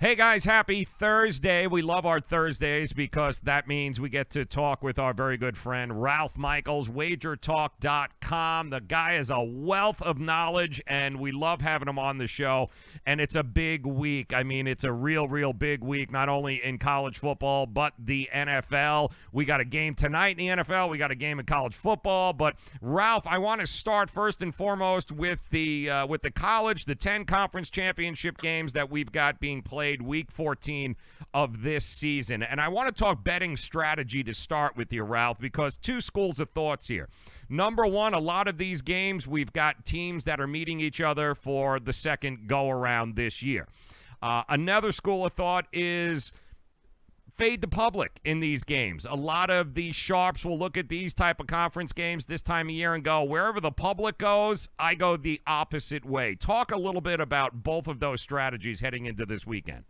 Hey guys, happy Thursday. We love our Thursdays because that means we get to talk with our very good friend Ralph Michaels, wagertalk.com. The guy is a wealth of knowledge, and we love having him on the show. And it's a big week. I mean, it's a real big week, not only in college football, but the NFL. We got a game tonight in the NFL. We got a game in college football. But Ralph, I want to start first and foremost with the college, the 10 conference championship games that we've got being played week 14 of this season. And I want to talk betting strategy to start with you, Ralph, because two schools of thoughts here. Number one, a lot of these games, we've got teams that are meeting each other for the second go-around this year. Another school of thought is fade the public in these games. A lot of these sharps will look at these type of conference games this time of year and go, wherever the public goes, I go the opposite way. Talk a little bit about both of those strategies heading into this weekend.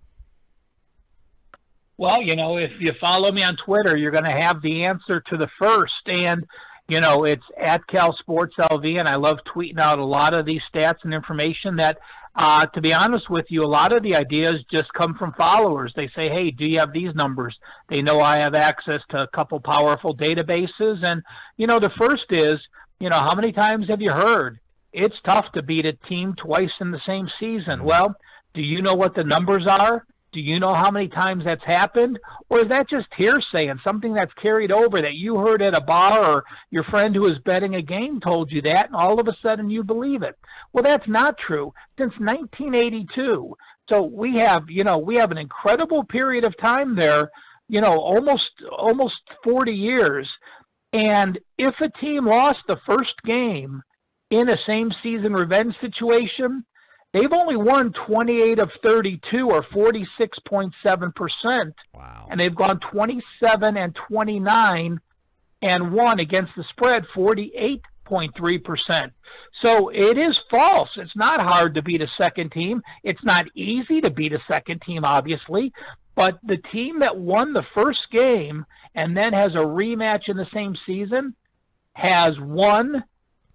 Well, you know, if you follow me on Twitter, you're going to have the answer to the first. And, you know, it's at Cal Sports LV, and I love tweeting out a lot of these stats and information that, to be honest with you, a lot of the ideas just come from followers. They say, hey, do you have these numbers? They know I have access to a couple powerful databases. And, you know, the first is, you know, how many times have you heard it's tough to beat a team twice in the same season? Well, do you know what the numbers are? Do you know how many times that's happened? Or is that just hearsay and something that's carried over that you heard at a bar, or your friend who was betting a game told you that, and all of a sudden you believe it? Well, that's not true. Since 1982. So we have an incredible period of time there, you know, almost 40 years. And if a team lost the first game in a same season revenge situation, they've only won 28 of 32, or 46.7%. Wow. And they've gone 27 and 29 and won against the spread 48.3%. So it is false. It's not hard to beat a second team. It's not easy to beat a second team, obviously. But the team that won the first game and then has a rematch in the same season has won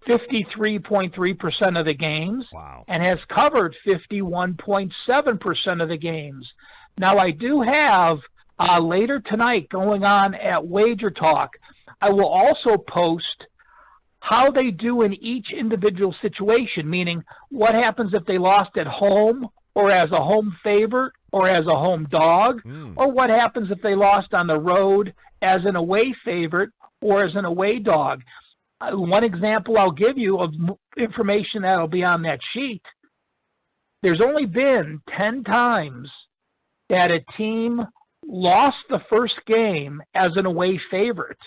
53.3% of the games. Wow. And has covered 51.7% of the games. Now, I do have later tonight going on at Wager Talk, I will also post how they do in each individual situation, meaning what happens if they lost at home or as a home favorite or as a home dog, or what happens if they lost on the road as an away favorite or as an away dog. One example I'll give you of information that'll be on that sheet, there's only been 10 times that a team lost the first game as an away favorite.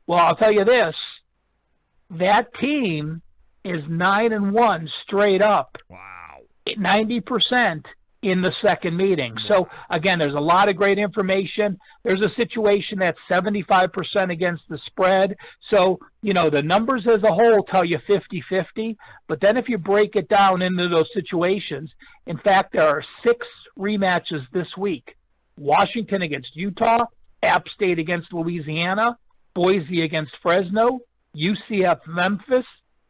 Well, I'll tell you this, that team is 9-1 straight up. Wow. 90% in the second meeting. So, again, there's a lot of great information. There's a situation that's 75% against the spread. So, you know, the numbers as a whole tell you 50-50. But then if you break it down into those situations, in fact, there are 6 rematches this week. Washington against Utah, App State against Louisiana, Boise against Fresno, UCF Memphis,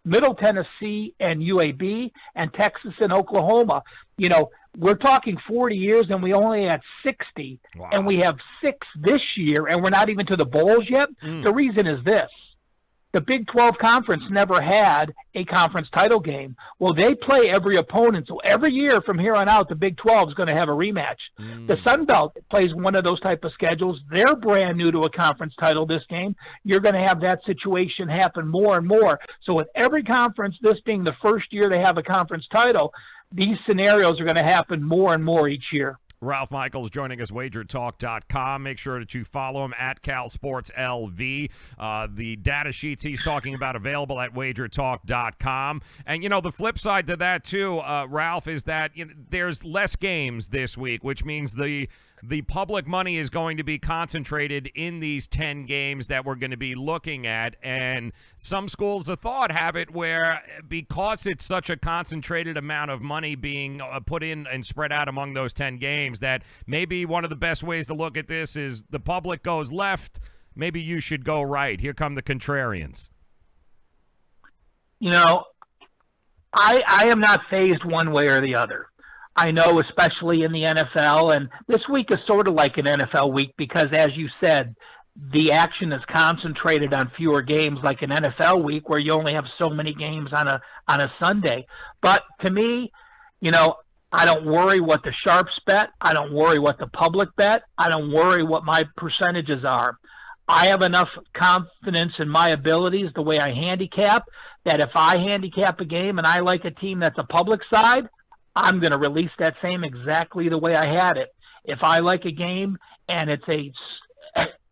Middle Tennessee and UAB, and Texas and Oklahoma. You know, we're talking 40 years, and we only had 60, Wow. and we have 6 this year, and we're not even to the bowls yet. The reason is this. The Big 12 Conference never had a conference title game. Well, they play every opponent, so every year from here on out, the Big 12 is going to have a rematch. The Sun Belt plays one of those type of schedules. They're brand new to a conference title this game. You're going to have that situation happen more and more. So with every conference, this being the first year they have a conference title, these scenarios are going to happen more and more each year. Ralph Michaels joining us, wagertalk.com. Make sure that you follow him at Cal Sports LV. The data sheets he's talking about available at wagertalk.com. And, you know, the flip side to that, too, Ralph, is that there's less games this week, which means the public money is going to be concentrated in these 10 games that we're going to be looking at. And some schools of thought have it where, because it's such a concentrated amount of money being put in and spread out among those 10 games, that maybe one of the best ways to look at this is the public goes left, maybe you should go right. Here come the contrarians. You know, I am not fazed one way or the other. I know, especially in the NFL, and this week is sort of like an NFL week because, as you said, the action is concentrated on fewer games, like an NFL week where you only have so many games on a Sunday. But to me, I don't worry what the sharps bet. I don't worry what the public bet. I don't worry what my percentages are. I have enough confidence in my abilities, the way I handicap, that if I handicap a game and I like a team that's a public side, I'm going to release that same exactly the way I had it. If I like a game and it's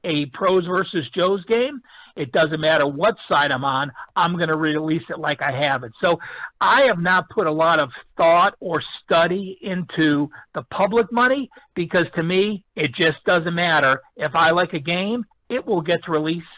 a pros versus Joes game, it doesn't matter what side I'm on, I'm going to release it like I have it. So I have not put a lot of thought or study into the public money because to me, it just doesn't matter. If I like a game, it will get released.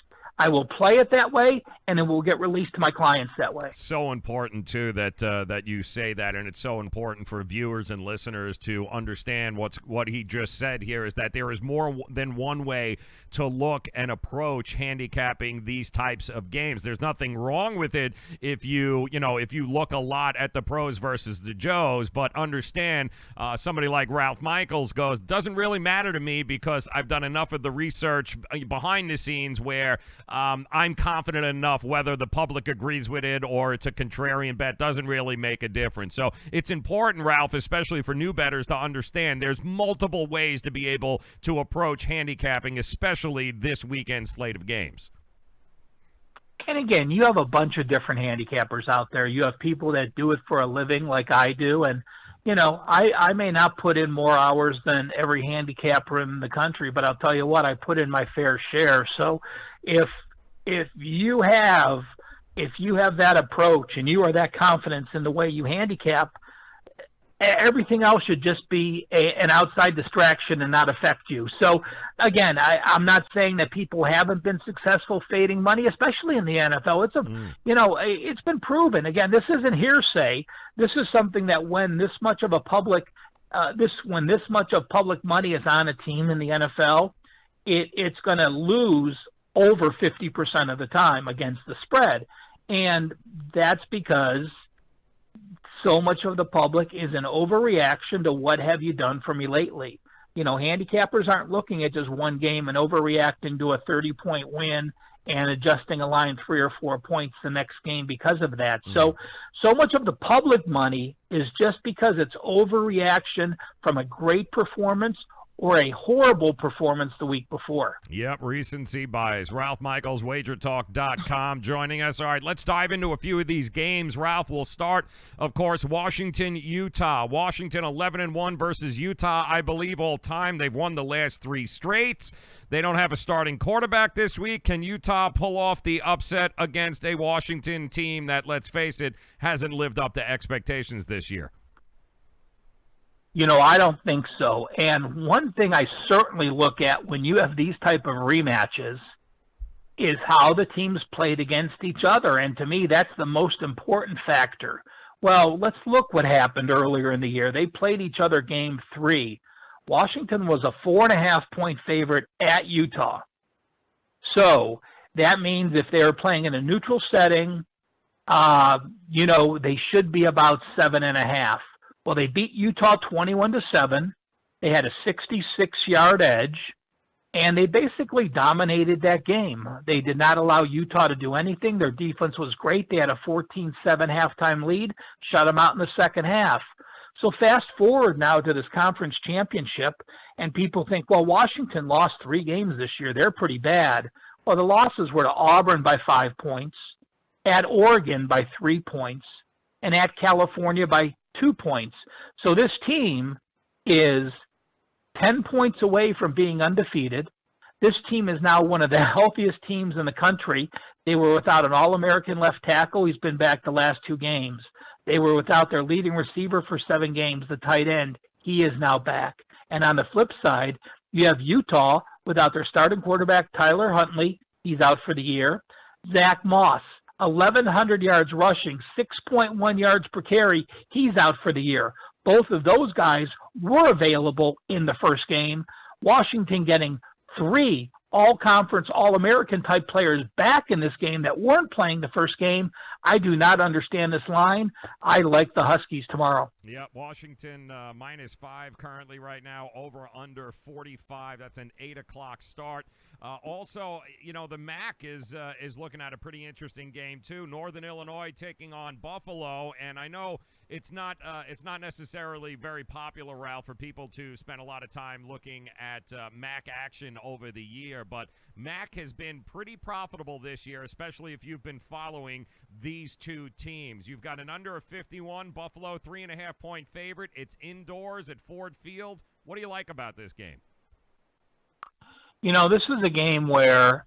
I will play it that way, and it will get released to my clients that way. So important, too, that you say that, and it's so important for viewers and listeners to understand what he just said here is that there is more than one way to look and approach handicapping these types of games. There's nothing wrong with it if you look a lot at the pros versus the Joes, but understand somebody like Ralph Michaels goes, doesn't really matter to me because I've done enough of the research behind the scenes where I'm confident enough whether the public agrees with it or it's a contrarian bet doesn't really make a difference. So it's important, Ralph, especially for new bettors, to understand there's multiple ways to be able to approach handicapping, especially this weekend slate of games. And again, you have a bunch of different handicappers out there. You have people that do it for a living like I do, and I may not put in more hours than every handicapper in the country, but I'll tell you what, I put in my fair share. So if you have that approach and you are that confident in the way you handicap, everything else should just be an outside distraction and not affect you. So again, I'm not saying that people haven't been successful fading money, especially in the NFL. It's been proven. Again, this isn't hearsay. This is something that when this much of public money is on a team in the NFL, it's going to lose over 50% of the time against the spread. And that's because so much of the public is an overreaction to what have you done for me lately. Handicappers aren't looking at just one game and overreacting to a 30-point win and adjusting a line 3 or 4 points the next game because of that. So much of the public money is just because it's overreaction from a great performance or a horrible performance the week before. Yep, recency bias. Ralph Michaels, WagerTalk.com, joining us. All right, let's dive into a few of these games. Ralph, we'll start, of course, Washington, Utah. Washington 11-1 versus Utah, I believe, all time. They've won the last 3 straight. They don't have a starting quarterback this week. Can Utah pull off the upset against a Washington team that, let's face it, hasn't lived up to expectations this year? I don't think so. And one thing I certainly look at when you have these type of rematches is how the teams played against each other. And to me, that's the most important factor. Well, let's look what happened earlier in the year. They played each other game 3. Washington was a 4.5-point favorite at Utah. So that means if they were playing in a neutral setting, they should be about 7.5. Well, they beat Utah 21-7. They had a 66-yard edge, and they basically dominated that game. They did not allow Utah to do anything. Their defense was great. They had a 14-7 halftime lead, shut them out in the second half. So fast forward now to this conference championship, and people think, well, Washington lost 3 games this year. They're pretty bad. Well, the losses were to Auburn by 5 points, at Oregon by 3 points, and at California by 2 points. So this team is 10 points away from being undefeated. This team is now one of the healthiest teams in the country. They were without an All-American left tackle. He's been back the last 2 games. They were without their leading receiver for 7 games, the tight end. He is now back. And on the flip side, you have Utah without their starting quarterback, Tyler Huntley. He's out for the year. Zach Moss, 1,100 yards rushing, 6.1 yards per carry. He's out for the year. Both of those guys were available in the first game. Washington getting 3 all-conference, all-American type players back in this game that weren't playing the first game. I do not understand this line. I like the Huskies tomorrow. Yeah, Washington -5 currently right now, over under 45. That's an 8 o'clock start. Also, you know, the MAC is looking at a pretty interesting game too. Northern Illinois taking on Buffalo, and I know it's not necessarily very popular, Ralph, for people to spend a lot of time looking at MAC action over the year, but MAC has been pretty profitable this year, especially if you've been following these two teams. You've got an under of 51, Buffalo 3.5-point favorite. It's indoors at Ford Field. What do you like about this game? You know, this is a game where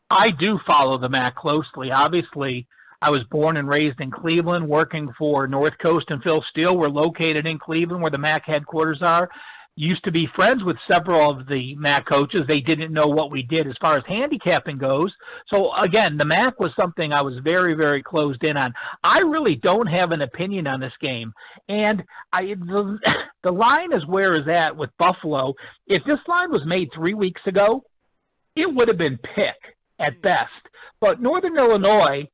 I do follow the MAC closely. Obviously, I was born and raised in Cleveland, working for North Coast and Phil Steele. We're located in Cleveland, where the MAC headquarters are. Used to be friends with several of the MAC coaches. They didn't know what we did as far as handicapping goes. So, again, the MAC was something I was very, very closed in on. I really don't have an opinion on this game. And the line is where it's at with Buffalo. If this line was made 3 weeks ago, it would have been pick at best. But Northern Illinois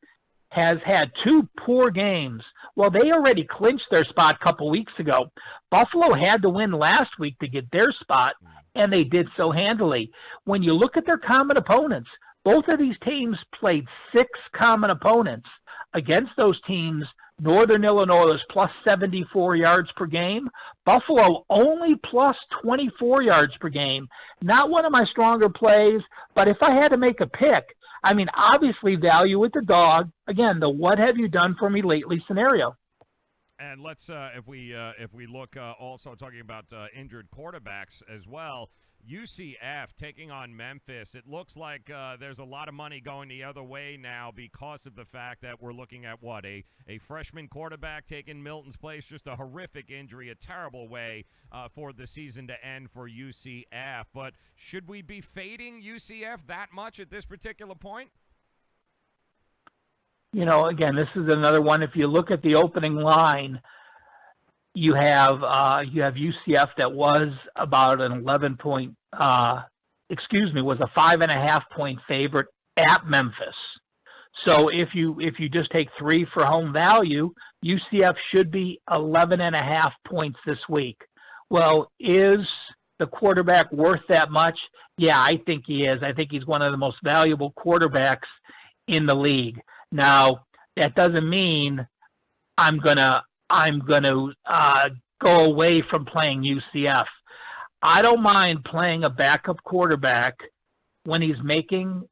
has had 2 poor games. Well, they already clinched their spot a couple weeks ago. Buffalo had to win last week to get their spot, and they did so handily. When you look at their common opponents, both of these teams played 6 common opponents. Against those teams, Northern Illinois was plus 74 yards per game. Buffalo only plus 24 yards per game. Not one of my stronger plays, but if I had to make a pick, I mean, obviously value with the dog. Again, the what have you done for me lately scenario. And let's, if we look also talking about injured quarterbacks as well, UCF taking on Memphis. It looks like there's a lot of money going the other way now because of the fact that we're looking at what, a freshman quarterback taking Milton's place. Just a horrific injury, a terrible way for the season to end for UCF. But should we be fading UCF that much at this particular point? You know, again, this is another one. If you look at the opening line, you have UCF that was about an 11-point, was a 5.5-point favorite at Memphis. So if you just take 3 for home value, UCF should be 11.5 points this week. Well, is the quarterback worth that much? Yeah, I think he is. I think he's one of the most valuable quarterbacks in the league. Now, that doesn't mean I'm gonna go away from playing UCF. I don't mind playing a backup quarterback when he's making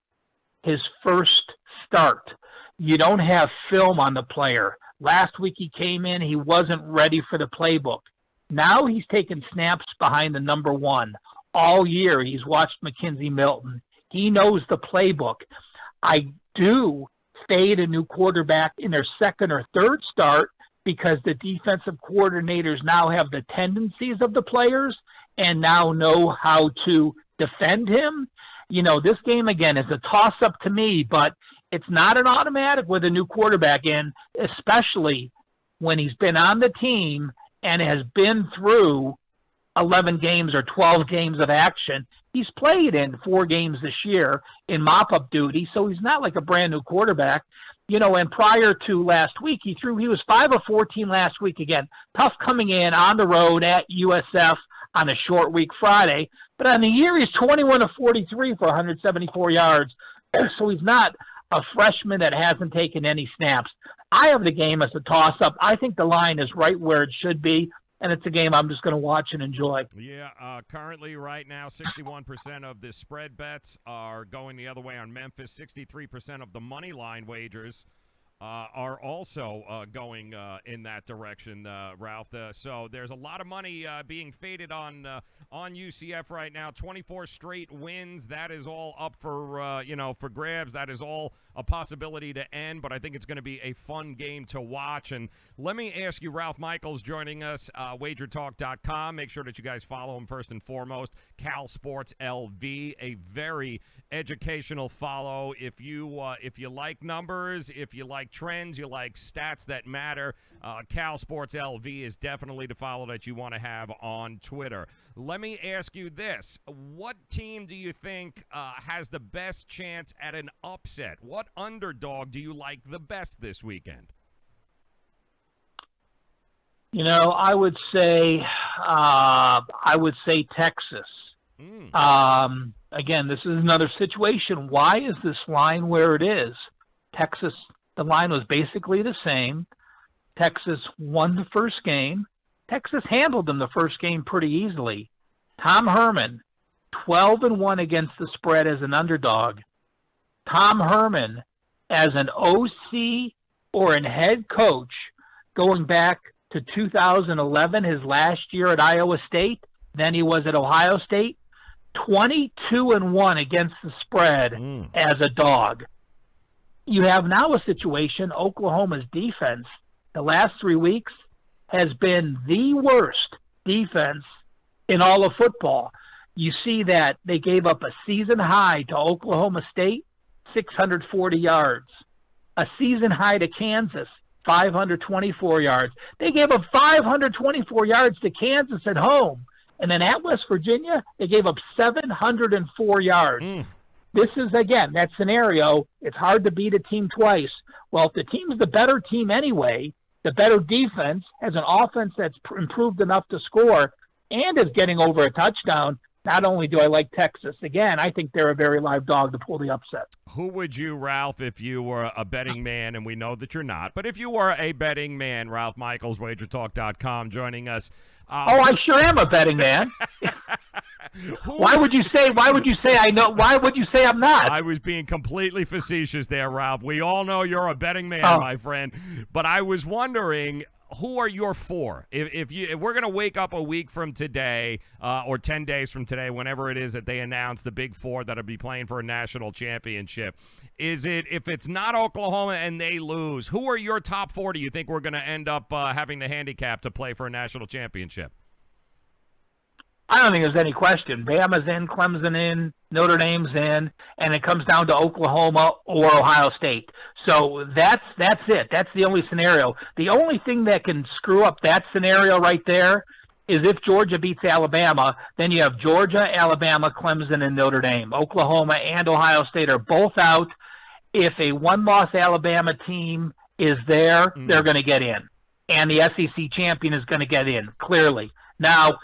his first start. You don't have film on the player. Last week he came in, he wasn't ready for the playbook. Now he's taken snaps behind the number 1. All year he's watched McKenzie Milton. He knows the playbook. I do fade a new quarterback in their second or third start because the defensive coordinators now have the tendencies of the players and now know how to defend him. You know, this game, again, is a toss-up to me, but it's not an automatic with a new quarterback in, especially when he's been on the team and has been through 11 games or 12 games of action. He's played in 4 games this year in mop-up duty, so he's not like a brand-new quarterback. You know, and prior to last week, he was 5 of 14 last week. Again, tough coming in on the road at USF on a short week Friday. But on the year, he's 21 of 43 for 174 yards. So he's not a freshman that hasn't taken any snaps. I have the game as a toss-up. I think the line is right where it should be, and it's a game I'm just going to watch and enjoy. Yeah, currently right now, 61% of the spread bets are going the other way on Memphis. 63% of the money line wagers are also going in that direction, Ralph. So there's a lot of money being faded on UCF right now. 24 straight wins. That is all up for for grabs. That is all a possibility to end. But I think it's going to be a fun game to watch. And let me ask you, Ralph Michaels joining us, WagerTalk.com. Make sure that you guys follow him first and foremost. Cal Sports LV, a very educational follow. If you like numbers, if you like trends, you like stats that matter, Cal Sports LV is definitely the follow that you want to have on Twitter. Let me ask you this. What team do you think has the best chance at an upset? What underdog do you like the best this weekend? You know, I would say Texas. Again, this is another situation. Why is this line where it is? Texas, the line was basically the same. Texas won the first game. Texas handled them the first game pretty easily. Tom Herman, 12-1 against the spread as an underdog. Tom Herman, as an OC or an head coach, going back to 2011, his last year at Iowa State, then he was at Ohio State, 22-1 against the spread as a dog. You have now a situation, Oklahoma's defense, the last 3 weeks, has been the worst defense in all of football. You see that they gave up a season high to Oklahoma State, 640 yards. A season high to Kansas, 524 yards. They gave up 524 yards to Kansas at home. And then at West Virginia, they gave up 704 yards. This is, again, that scenario. It's hard to beat a team twice. Well, if the team's the better team anyway, the better defense has an offense that's improved enough to score and is getting over a touchdown. Not only do I like Texas, again, I think they're a very live dog to pull the upset. Who would you, Ralph, if you were a betting man, and we know that you're not, but if you were a betting man, Ralph Michaels, WagerTalk.com, joining us. I sure am a betting man. Why would you say I know? Why would you say I'm not? I was being completely facetious there, Ralph. We all know you're a betting man, my friend. But I was wondering, who are your four? If we're going to wake up a week from today or 10 days from today, whenever it is that they announce the big four that'll be playing for a national championship, if it's not Oklahoma and they lose, who are your top four do you think we're going to end up having the handicap to play for a national championship? I don't think there's any question. Bama's in, Clemson in, Notre Dame's in, and it comes down to Oklahoma or Ohio State. So that's it. That's the only scenario. The only thing that can screw up that scenario right there is if Georgia beats Alabama, then you have Georgia, Alabama, Clemson, and Notre Dame. Oklahoma and Ohio State are both out. If a one-loss Alabama team is there, they're going to get in. And the SEC champion is going to get in, clearly. Now,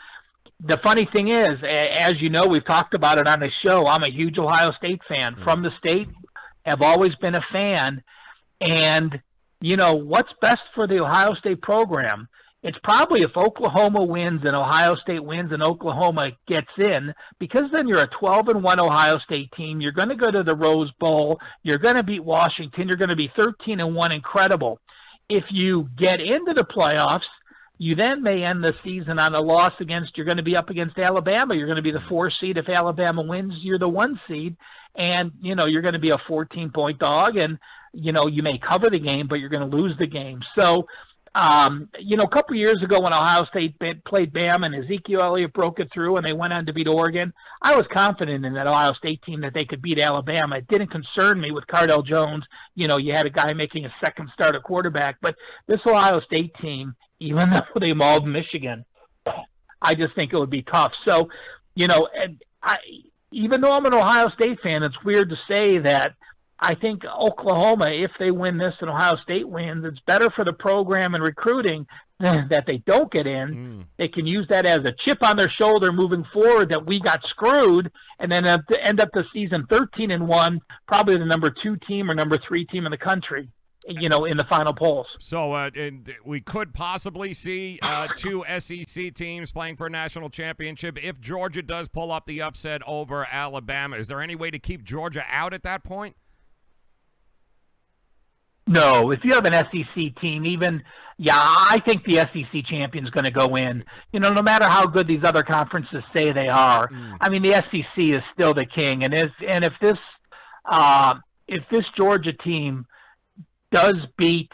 the funny thing is, as you know, we've talked about it on the show, I'm a huge Ohio State fan. From the state, have always been a fan. And, you know, what's best for the Ohio State program? It's probably if Oklahoma wins and Ohio State wins and Oklahoma gets in, because then you're a 12-1 Ohio State team. You're going to go to the Rose Bowl. You're going to beat Washington. You're going to be 13-1, incredible. If you get into the playoffs, you then may end the season on a loss you're going to be up against Alabama. You're going to be the 4 seed. If Alabama wins, you're the 1 seed. And, you know, you're going to be a 14-point dog. And, you know, you may cover the game, but you're going to lose the game. So, you know, a couple of years ago when Ohio State played Bama and Ezekiel Elliott broke it through and they went on to beat Oregon, I was confident in that Ohio State team that they could beat Alabama. It didn't concern me with Cardell Jones. You know, you had a guy making a second start at quarterback. But this Ohio State team, even though they mauled Michigan, I just think it would be tough. So, you know, even though I'm an Ohio State fan, it's weird to say that I think Oklahoma, if they win this and Ohio State wins, it's better for the program and recruiting that they don't get in. They can use that as a chip on their shoulder moving forward that we got screwed and then end up the season 13-1, probably the number 2 team or number 3 team in the country, you know, in the final polls. So and we could possibly see 2 SEC teams playing for a national championship if Georgia does pull up the upset over Alabama. Is there any way to keep Georgia out at that point? No, if you have an SEC team, I think the SEC champion is going to go in. You know, no matter how good these other conferences say they are. I mean, the SEC is still the king, and if this Georgia team does beat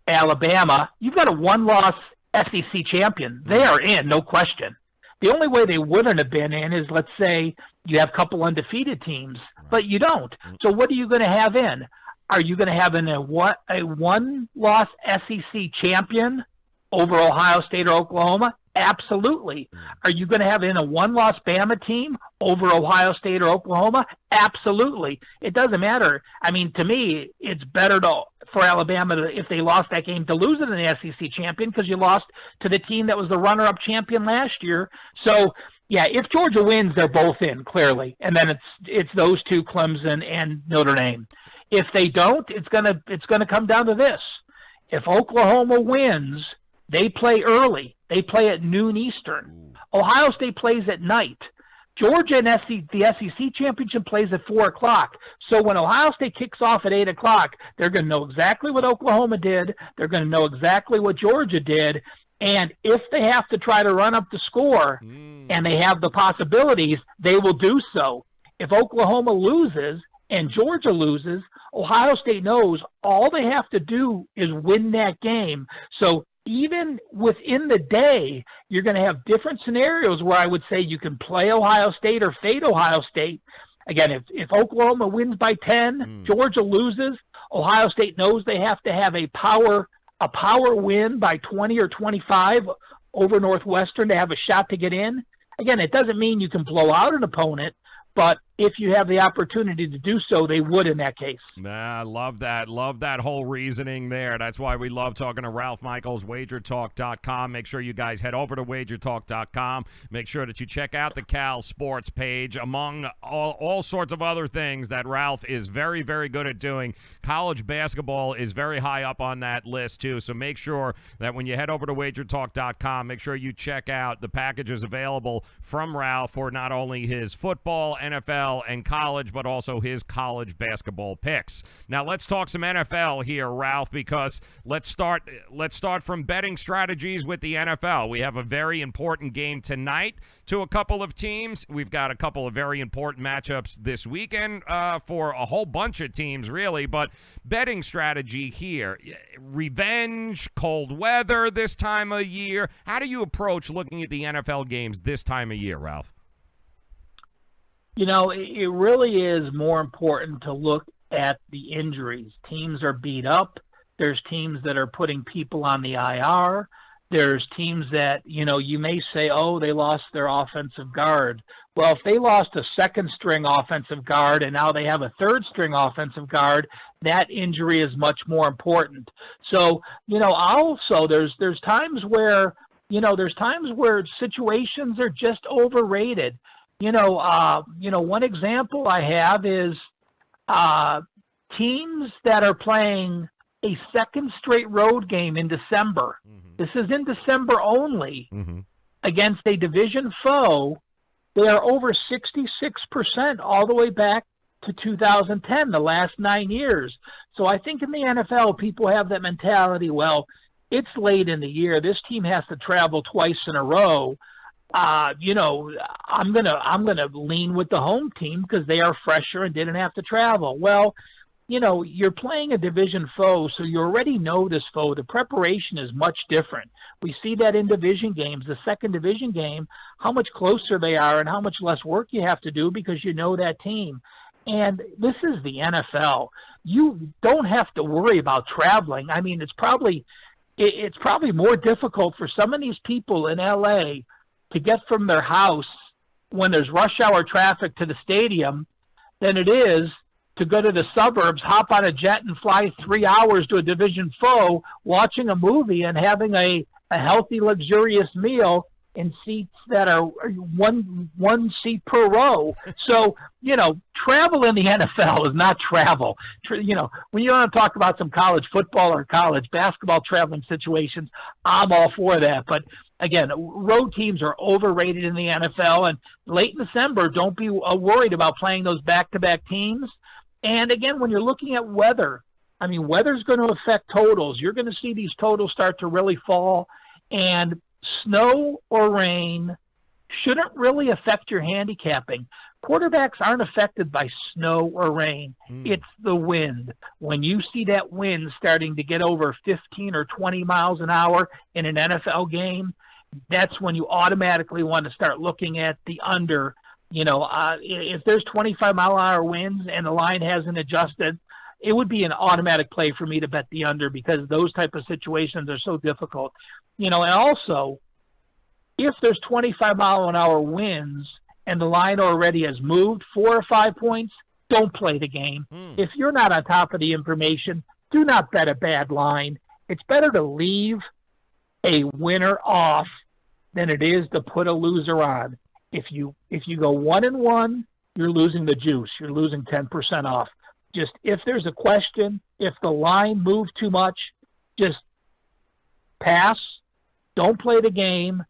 Alabama, you've got a one-loss SEC champion. They are in, no question. The only way they wouldn't have been in is, let's say, you have a couple undefeated teams, but you don't. So what are you going to have in? Are you going to have a one-loss SEC champion over Ohio State or Oklahoma? Absolutely. Are you going to have a one-loss Bama team over Ohio State or Oklahoma? Absolutely. It doesn't matter. I mean, to me, it's better for Alabama if they lost that game to lose it in the SEC champion, because you lost to the team that was the runner-up champion last year. So, yeah, if Georgia wins, they're both in, clearly. And then it's those two, Clemson and Notre Dame. If they don't, it's gonna come down to this. If Oklahoma wins, they play early. They play at noon Eastern. Ohio State plays at night. Georgia and the SEC championship plays at 4 o'clock. So when Ohio State kicks off at 8 o'clock, they're going to know exactly what Oklahoma did. They're going to know exactly what Georgia did. And if they have to try to run up the score and they have the possibilities, they will do so. If Oklahoma loses and Georgia loses, Ohio State knows all they have to do is win that game. So even within the day, you're going to have different scenarios where I would say you can play Ohio State or fade Ohio State. Again, if Oklahoma wins by 10, Georgia loses, Ohio State knows they have to have a power win by 20 or 25 over Northwestern to have a shot to get in. Again, it doesn't mean you can blow out an opponent, but if you have the opportunity to do so, they would in that case. I love that. Love that whole reasoning there. That's why we love talking to Ralph Michaels, WagerTalk.com. Make sure you guys head over to WagerTalk.com. Make sure that you check out the Cal Sports page, among all sorts of other things that Ralph is very, very good at doing. College basketball is very high up on that list, too. So make sure that when you head over to WagerTalk.com, make sure you check out the packages available from Ralph for not only his football, NFL, and college, but also his college basketball picks. Now let's talk some NFL here, Ralph, because let's start from betting strategies with the NFL. We have a very important game tonight to a couple of teams. We've got a couple of very important matchups this weekend for a whole bunch of teams, really, but betting strategy here. Revenge, cold weather this time of year. How do you approach looking at the NFL games this time of year, Ralph? You know, it really is more important to look at the injuries. Teams are beat up. There's teams that are putting people on the IR. There's teams that, you know, you may say, oh, they lost their offensive guard. Well, if they lost a second-string offensive guard and now they have a third-string offensive guard, that injury is much more important. So, you know, also there's times where, situations are just overrated. One example I have is teams that are playing a second straight road game in December. This is in December only against a division foe. They are over 66% all the way back to 2010, the last 9 years. So I think in the NFL, people have that mentality, well, it's late in the year. This team has to travel twice in a row. I'm gonna lean with the home team because they are fresher and didn't have to travel. Well, you know, you're playing a division foe, so you already know this foe. The preparation is much different. We see that in division games, the second division game, how much closer they are and how much less work you have to do because you know that team. And this is the NFL. You don't have to worry about traveling. I mean, it's probably more difficult for some of these people in LA to get from their house when there's rush hour traffic to the stadium than it is to go to the suburbs, hop on a jet and fly 3 hours to a division foe, watching a movie and having a healthy, luxurious meal in seats that are one seat per row. So, you know, travel in the NFL is not travel. You know, when you want to talk about some college football or college basketball traveling situations, I'm all for that. But again, road teams are overrated in the NFL, and late in December, don't be worried about playing those back-to-back teams. And again, when you're looking at weather, I mean, weather's going to affect totals. You're going to see these totals start to really fall, and snow or rain shouldn't really affect your handicapping. Quarterbacks aren't affected by snow or rain. It's the wind. When you see that wind starting to get over 15 or 20 miles an hour in an NFL game, that's when you automatically want to start looking at the under. You know, if there's 25-mile-an-hour winds and the line hasn't adjusted, it would be an automatic play for me to bet the under because those type of situations are so difficult. And also, if there's 25-mile-an-hour winds and the line already has moved 4 or 5 points, don't play the game. If you're not on top of the information, do not bet a bad line. It's better to leave a winner off than it is to put a loser on. If you go 1-1, you're losing the juice. You're losing 10% off. Just if there's a question, if the line moves too much, just pass. Don't play the game.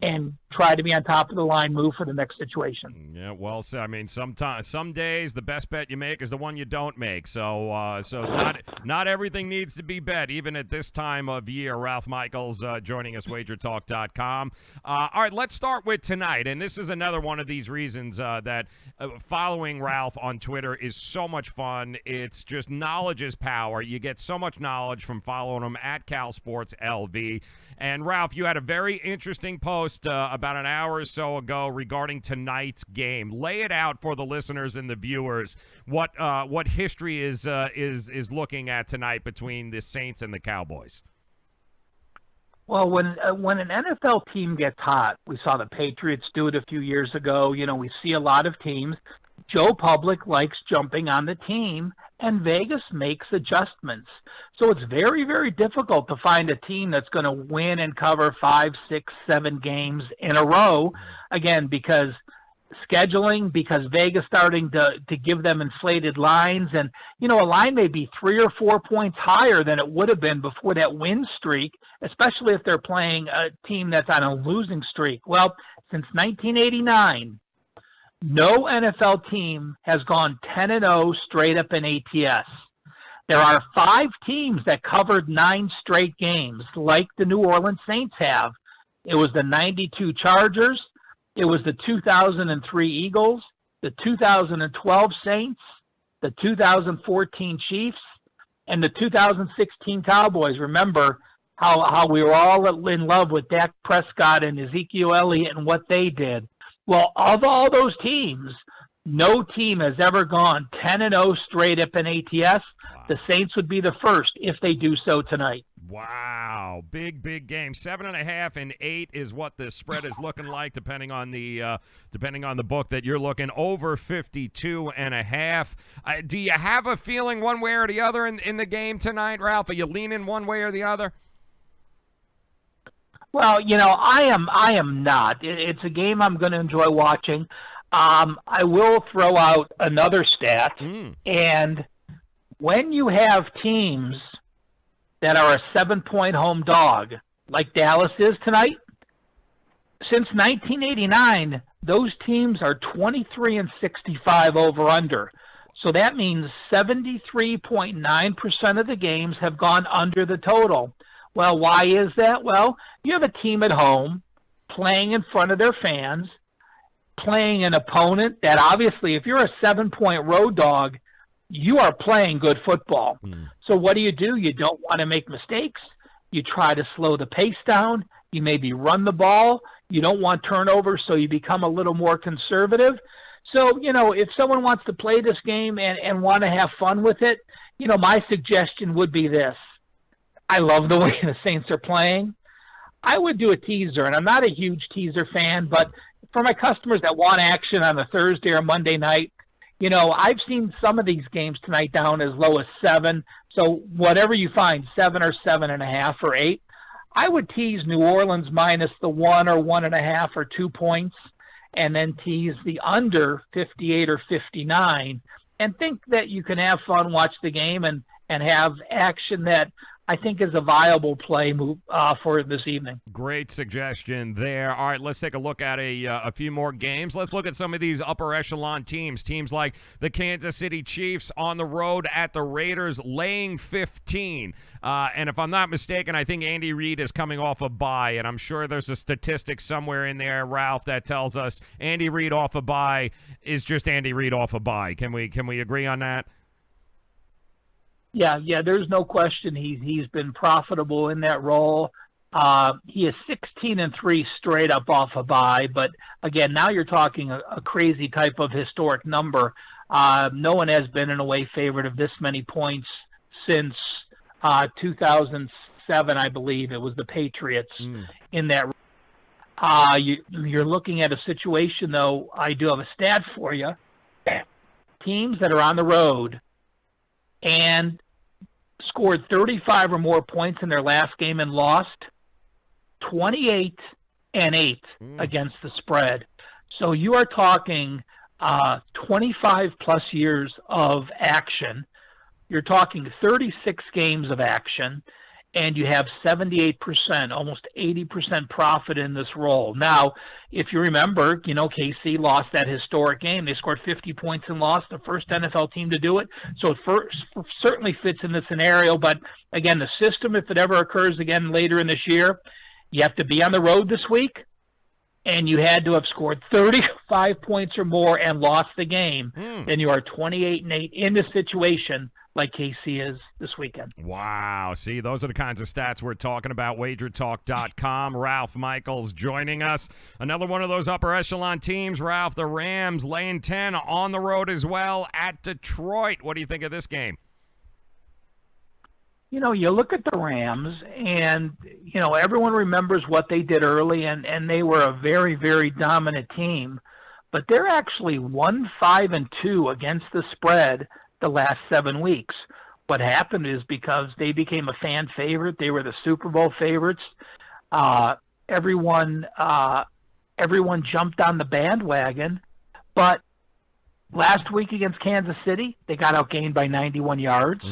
And try to be on top of the line move for the next situation. Yeah, well, so, I mean, some days the best bet you make is the one you don't make. So not everything needs to be bet, even at this time of year. Ralph Michaels joining us, WagerTalk.com. All right, let's start with tonight. And this is another one of these reasons that following Ralph on Twitter is so much fun. It's just knowledge is power. You get so much knowledge from following him at Cal Sports LV. And, Ralph, you had a very interesting post about an hour or so ago regarding tonight's game. Lay it out for the listeners and the viewers what history is looking at tonight between the Saints and the Cowboys. Well, when an NFL team gets hot, we saw the Patriots do it a few years ago. We see a lot of teams. Joe Public likes jumping on the team, and Vegas makes adjustments. So it's very, very difficult to find a team that's going to win and cover 5, 6, 7 games in a row. Again, because scheduling, because Vegas starting to give them inflated lines. And, a line may be 3 or 4 points higher than it would have been before that win streak, especially if they're playing a team that's on a losing streak. Well, since 1989, no NFL team has gone 10-0 straight up in ATS. There are 5 teams that covered 9 straight games, like the New Orleans Saints have. It was the 92 Chargers, it was the 2003 Eagles, the 2012 Saints, the 2014 Chiefs, and the 2016 Cowboys. Remember how we were all in love with Dak Prescott and Ezekiel Elliott and what they did. Well, of all those teams, no team has ever gone 10-0 straight up in ATS. Wow. The Saints would be the first if they do so tonight. Wow, big game. 7.5 and 8 is what the spread is looking like, depending on the book that you're looking. Over 52.5. Do you have a feeling one way or the other in the game tonight, Ralph? Are you leaning one way or the other? Well, I am not. It's a game I'm going to enjoy watching. I will throw out another stat, and when you have teams that are a 7-point home dog, like Dallas is tonight, since 1989, those teams are 23-65 over/under. So that means 73.9% of the games have gone under the total. Well, why is that? Well, you have a team at home playing in front of their fans, playing an opponent that obviously, if you're a 7-point road dog, you are playing good football. So what do? You don't want to make mistakes. You try to slow the pace down. You maybe run the ball. You don't want turnovers, so you become a little more conservative. So, if someone wants to play this game and want to have fun with it, my suggestion would be this. I love the way the Saints are playing. I would do a teaser, and I'm not a huge teaser fan, but for my customers that want action on a Thursday or Monday night, I've seen some of these games tonight down as low as 7. So whatever you find, 7 or 7.5 or 8, I would tease New Orleans minus the 1 or 1.5 or 2 points, and then tease the under 58 or 59, and think that you can have fun, watch the game, and have action that I think is a viable play move for this evening. Great suggestion there. All right, let's take a look at a few more games. Let's look at some of these upper echelon teams. Teams like the Kansas City Chiefs on the road at the Raiders, laying 15. And if I'm not mistaken, I think Andy Reid is coming off a bye, and I'm sure there's a statistic somewhere in there, Ralph, that tells us Andy Reid off a bye is just Andy Reid off a bye. Can we agree on that? Yeah, there's no question he's been profitable in that role. He is 16-3 straight up off a bye, but again, now you're talking a crazy type of historic number. No one has been an away favorite of this many points since 2007, I believe. It was the Patriots in that. You're looking at a situation, though. I do have a stat for you. Teams that are on the road and scored 35 or more points in their last game and lost 28-8 against the spread. So you are talking 25 plus years of action. You're talking 36 games of action, and you have 78%, almost 80% profit in this role. Now, if you remember, KC lost that historic game. They scored 50 points and lost, the first NFL team to do it. So it certainly fits in the scenario. But, again, the system, if it ever occurs again later in this year, you have to be on the road this week, and you had to have scored 35 points or more and lost the game. Then you are 28-8 in this situation like KC is this weekend. Wow. See, those are the kinds of stats we're talking about. WagerTalk.com. Ralph Michaels joining us. Another one of those upper echelon teams, Ralph, the Rams, laying 10 on the road as well at Detroit. What do you think of this game? You look at the Rams, and, everyone remembers what they did early, and they were a very, very dominant team. But they're actually 1-5-2 against the spread the last 7 weeks. What happened is because they became a fan favorite, they were the Super Bowl favorites. Everyone jumped on the bandwagon, but last week against Kansas City, they got outgained by 91 yards.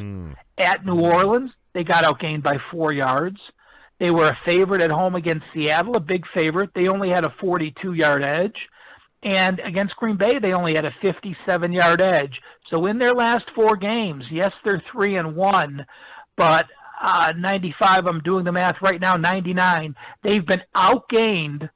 At New Orleans, they got outgained by 4 yards. They were a favorite at home against Seattle, a big favorite. They only had a 42-yard edge. And against Green Bay, they only had a 57-yard edge. So in their last 4 games, yes, they're 3-1, but 95, I'm doing the math right now, 99, they've been outgained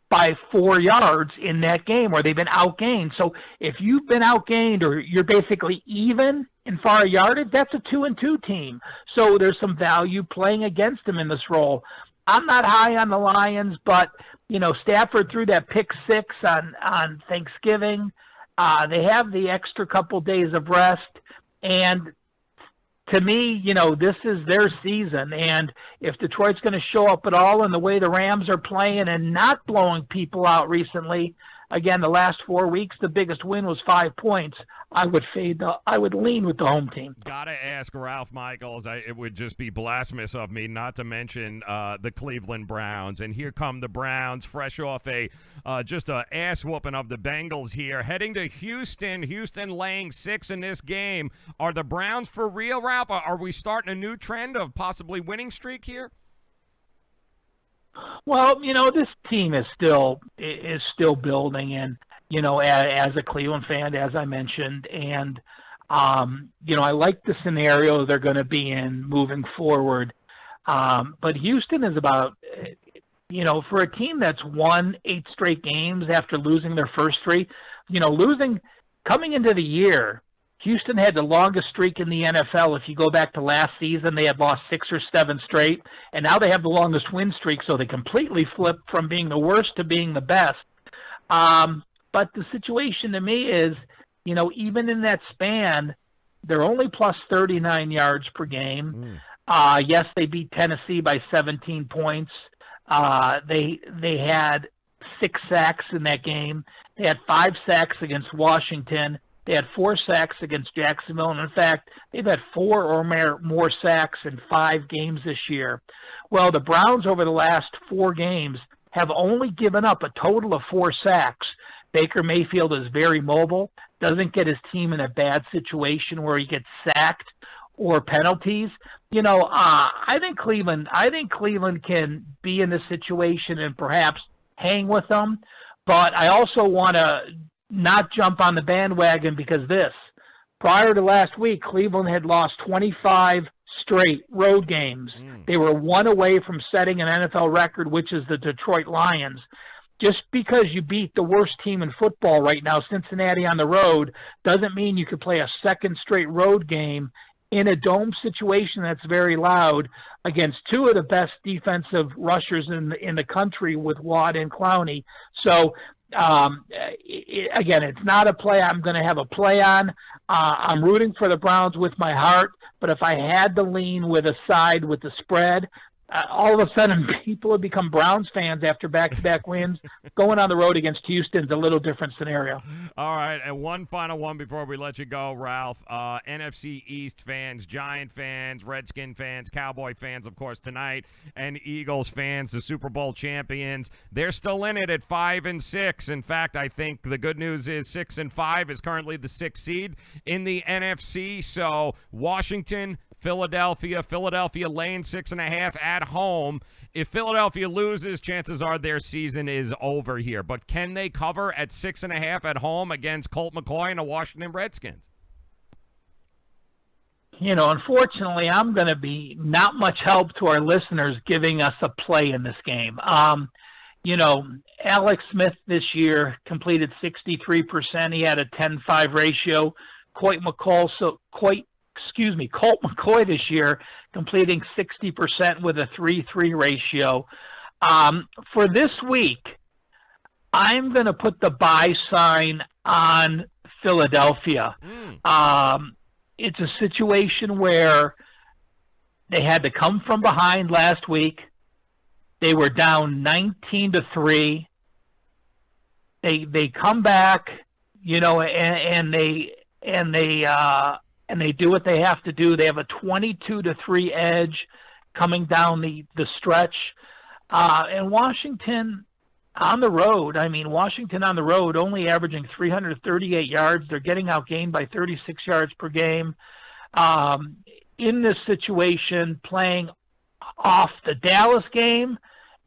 by 4 yards in that game, or they've been outgained. So if you've been outgained, or you're basically even in far yardage, that's a 2-2 team. So there's some value playing against them in this role. I'm not high on the Lions, but Stafford threw that pick 6 on Thanksgiving. They have the extra couple days of rest, and to me, this is their season. And if Detroit's going to show up at all in the way the Rams are playing and not blowing people out recently, again, the last 4 weeks, the biggest win was 5 points. I would lean with the home team. Gotta ask Ralph Michaels. It would just be blasphemous of me not to mention the Cleveland Browns. And here come the Browns, fresh off just a ass whooping of the Bengals here, heading to Houston. Houston laying 6 in this game. Are the Browns for real, Ralph? Are we starting a new trend of possibly winning streak here? Well, this team is still building, and as a Cleveland fan, as I mentioned, and I like the scenario they're going to be in moving forward. But Houston is about, for a team that's won 8 straight games after losing their first 3, coming into the year, Houston had the longest streak in the NFL. If you go back to last season, they had lost 6 or 7 straight, and now they have the longest win streak, so they completely flipped from being the worst to being the best. But the situation to me is, even in that span, they're only plus 39 yards per game. Yes, they beat Tennessee by 17 points. They had 6 sacks in that game. They had 5 sacks against Washington. They had 4 sacks against Jacksonville, and in fact, they've had 4 or more sacks in 5 games this year. Well, the Browns over the last 4 games have only given up a total of 4 sacks. Baker Mayfield is very mobile, doesn't get his team in a bad situation where he gets sacked or penalties. I think Cleveland can be in this situation and perhaps hang with them, but I also want to not jump on the bandwagon because prior to last week, Cleveland had lost 25 straight road games. They were 1 away from setting an NFL record, which is the Detroit Lions. Just because you beat the worst team in football right now, Cincinnati, on the road, doesn't mean you could play a second straight road game in a dome situation that's very loud against two of the best defensive rushers in the country with Watt and Clowney. So, again, it's not a play I'm going to have a play on. I'm rooting for the Browns with my heart, but if I had to lean with a side with the spread, all of a sudden people have become Browns fans after back-to-back wins. Going on the road against Houston's a little different scenario. All right, and one final one before we let you go, Ralph. NFC East fans, Giant fans, Redskin fans, Cowboy fans, of course, tonight, and Eagles fans, the Super Bowl champions. They're still in it at 5-6. In fact, I think the good news is 6-5 is currently the 6th seed in the NFC. So Washington, Philadelphia laying 6.5 at home. If Philadelphia loses, chances are their season is over here. But can they cover at 6.5 at home against Colt McCoy and the Washington Redskins? You know, unfortunately, I'm going to be not much help to our listeners giving us a play in this game. You know, Alex Smith this year completed 63%. He had a 10-5 ratio. Colt McCoy this year completing 60% with a 3-3 ratio. For this week, I'm going to put the buy sign on Philadelphia. It's a situation where they had to come from behind last week. They were down 19-3. They come back, you know, and they do what they have to do. They have a 22-3 edge coming down the stretch. And Washington on the road, Washington on the road only averaging 338 yards. They're getting outgained by 36 yards per game. In this situation, playing off the Dallas game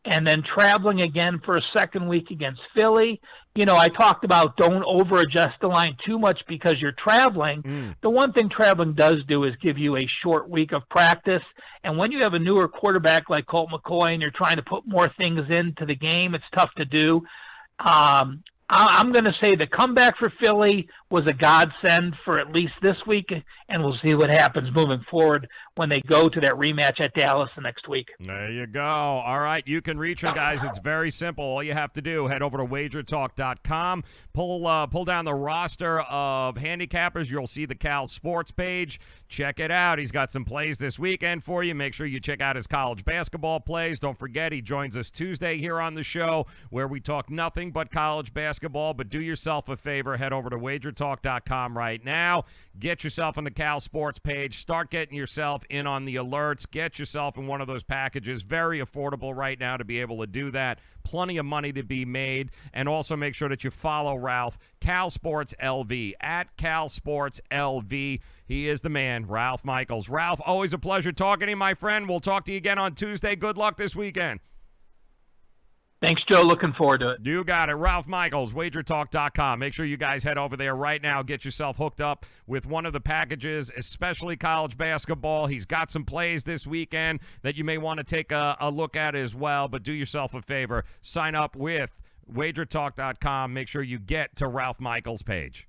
and then traveling again for a second week against Philly. You know, I talked about don't over-adjust the line too much because you're traveling. The one thing traveling does do is give you a short week of practice. And when you have a newer quarterback like Colt McCoy and you're trying to put more things into the game, it's tough to do. I'm going to say the comeback for Philly was a godsend for at least this week, and we'll see what happens moving forward when they go to that rematch at Dallas the next week. There you go. All right, you can reach them, guys. It's very simple. All you have to do, head over to wagertalk.com, pull down the roster of handicappers. You'll see the Cal Sports page. Check it out. He's got some plays this weekend for you. Make sure you check out his college basketball plays. Don't forget, he joins us Tuesday here on the show where we talk nothing but college basketball. But do yourself a favor. Head over to wagertalk.com right now. Get yourself on the Cal Sports page. Start getting yourself in on the alerts. Get yourself in one of those packages. Very affordable right now to be able to do that. Plenty of money to be made. And also make sure that you follow Ralph, Cal Sports LV, at Cal Sports LV. He is the man, Ralph Michaels. Ralph, always a pleasure talking to you, my friend. We'll talk to you again on Tuesday. Good luck this weekend. Thanks, Joe. Looking forward to it. You got it. Ralph Michaels, wagertalk.com. Make sure you guys head over there right now. Get yourself hooked up with one of the packages, especially college basketball. He's got some plays this weekend that you may want to take a look at as well. But do yourself a favor. Sign up with wagertalk.com. Make sure you get to Ralph Michaels' page.